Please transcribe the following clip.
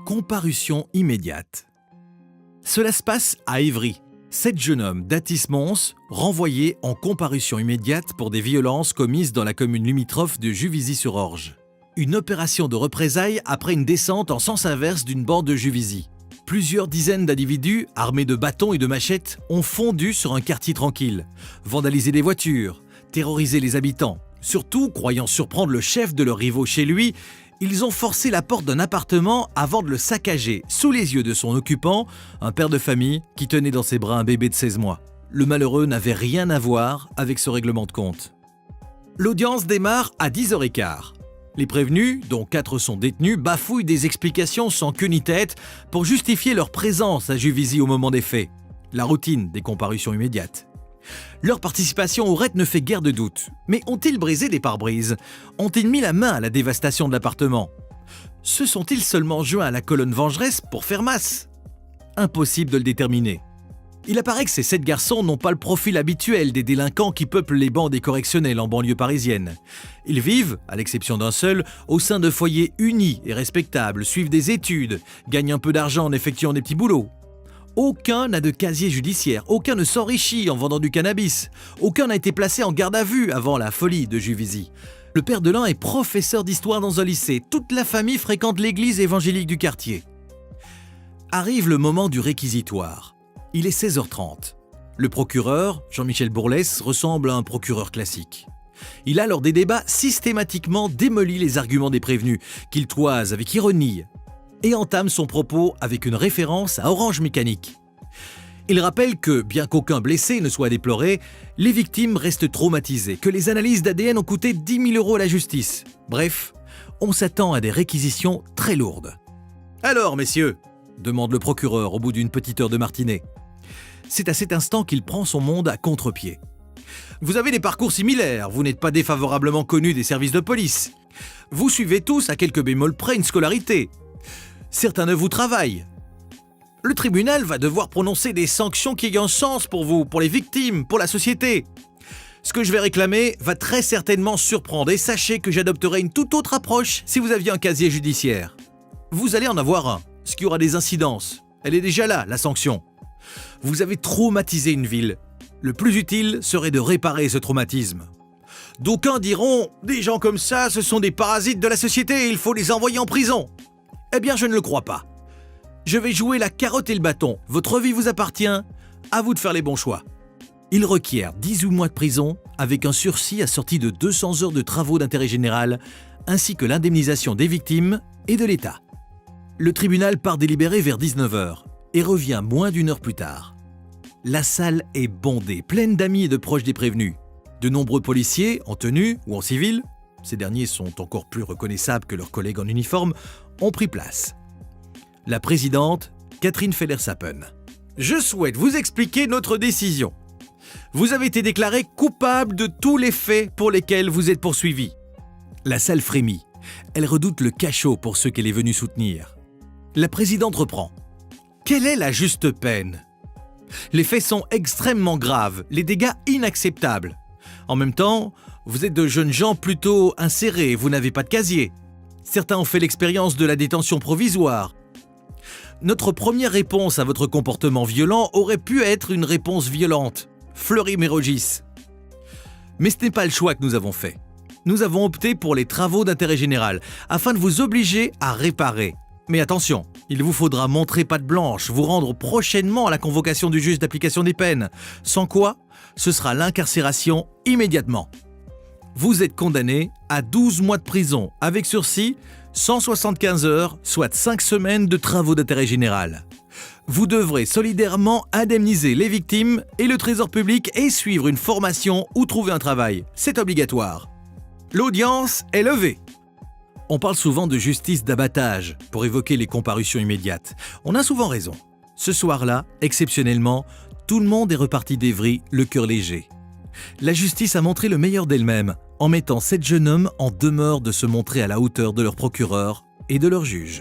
Comparution immédiate. Cela se passe à Évry. 7 jeunes hommes d'Athis-Mons renvoyés en comparution immédiate pour des violences commises dans la commune limitrophe de Juvisy-sur-Orge. Une opération de représailles après une descente en sens inverse d'une bande de Juvisy. Plusieurs dizaines d'individus, armés de bâtons et de machettes, ont fondu sur un quartier tranquille, vandalisé des voitures, terrorisé les habitants. Surtout, croyant surprendre le chef de leurs rivaux chez lui, ils ont forcé la porte d'un appartement avant de le saccager, sous les yeux de son occupant, un père de famille qui tenait dans ses bras un bébé de 16 mois. Le malheureux n'avait rien à voir avec ce règlement de compte. L'audience démarre à 10h15. Les prévenus, dont 4 sont détenus, bafouillent des explications sans queue ni tête pour justifier leur présence à Juvisy au moment des faits. La routine des comparutions immédiates. Leur participation au raid ne fait guère de doute. Mais ont-ils brisé des pare-brises? Ont-ils mis la main à la dévastation de l'appartement? Se sont-ils seulement joints à la colonne vengeresse pour faire masse? Impossible de le déterminer. Il apparaît que ces 7 garçons n'ont pas le profil habituel des délinquants qui peuplent les bancs des correctionnels en banlieue parisienne. Ils vivent, à l'exception d'un seul, au sein de foyers unis et respectables, suivent des études, gagnent un peu d'argent en effectuant des petits boulots. Aucun n'a de casier judiciaire, aucun ne s'enrichit en vendant du cannabis, aucun n'a été placé en garde à vue avant la folie de Juvisy. Le père de l'un est professeur d'histoire dans un lycée, toute la famille fréquente l'église évangélique du quartier. Arrive le moment du réquisitoire. Il est 16h30. Le procureur, Jean-Michel Bourlès, ressemble à un procureur classique. Il a lors des débats systématiquement démoli les arguments des prévenus, qu'il toise avec ironie, et entame son propos avec une référence à Orange Mécanique. Il rappelle que, bien qu'aucun blessé ne soit déploré, les victimes restent traumatisées, que les analyses d'ADN ont coûté 10 000 € à la justice. Bref, on s'attend à des réquisitions très lourdes. « Alors, messieurs ?» demande le procureur au bout d'une petite heure de matinée. C'est à cet instant qu'il prend son monde à contre-pied. « Vous avez des parcours similaires, vous n'êtes pas défavorablement connus des services de police. Vous suivez tous à quelques bémols près une scolarité. Certains de vous travaillent. Le tribunal va devoir prononcer des sanctions qui aient un sens pour vous, pour les victimes, pour la société. Ce que je vais réclamer va très certainement surprendre et sachez que j'adopterai une toute autre approche si vous aviez un casier judiciaire. Vous allez en avoir un, ce qui aura des incidences. Elle est déjà là, la sanction. Vous avez traumatisé une ville. Le plus utile serait de réparer ce traumatisme. D'aucuns diront « Des gens comme ça, ce sont des parasites de la société et il faut les envoyer en prison ». Eh bien, je ne le crois pas. Je vais jouer la carotte et le bâton. Votre vie vous appartient, à vous de faire les bons choix. Il requiert 18 mois de prison avec un sursis assorti de 200 heures de travaux d'intérêt général ainsi que l'indemnisation des victimes et de l'État. Le tribunal part délibérer vers 19h et revient moins d'une heure plus tard. La salle est bondée, pleine d'amis et de proches des prévenus. De nombreux policiers, en tenue ou en civil, ces derniers sont encore plus reconnaissables que leurs collègues en uniforme, ont pris place. La présidente, Catherine Feller-Sappen. « Je souhaite vous expliquer notre décision. Vous avez été déclaré coupable de tous les faits pour lesquels vous êtes poursuivi. » La salle frémit. Elle redoute le cachot pour ceux qu'elle est venue soutenir. La présidente reprend. « Quelle est la juste peine ? Les faits sont extrêmement graves, les dégâts inacceptables. En même temps, vous êtes de jeunes gens plutôt insérés, vous n'avez pas de casier. Certains ont fait l'expérience de la détention provisoire. Notre première réponse à votre comportement violent aurait pu être une réponse violente, Fleury-Mérogis. Mais ce n'est pas le choix que nous avons fait. Nous avons opté pour les travaux d'intérêt général, afin de vous obliger à réparer. Mais attention, il vous faudra montrer patte blanche, vous rendre prochainement à la convocation du juge d'application des peines, sans quoi ce sera l'incarcération immédiatement. Vous êtes condamné à 12 mois de prison avec sursis, 175 heures, soit 5 semaines de travaux d'intérêt général. Vous devrez solidairement indemniser les victimes et le trésor public et suivre une formation ou trouver un travail. C'est obligatoire. L'audience est levée. On parle souvent de justice d'abattage pour évoquer les comparutions immédiates. On a souvent raison. Ce soir-là, exceptionnellement, tout le monde est reparti d'Évry, le cœur léger. La justice a montré le meilleur d'elle-même en mettant 7 jeunes hommes en demeure de se montrer à la hauteur de leur procureur et de leur juge.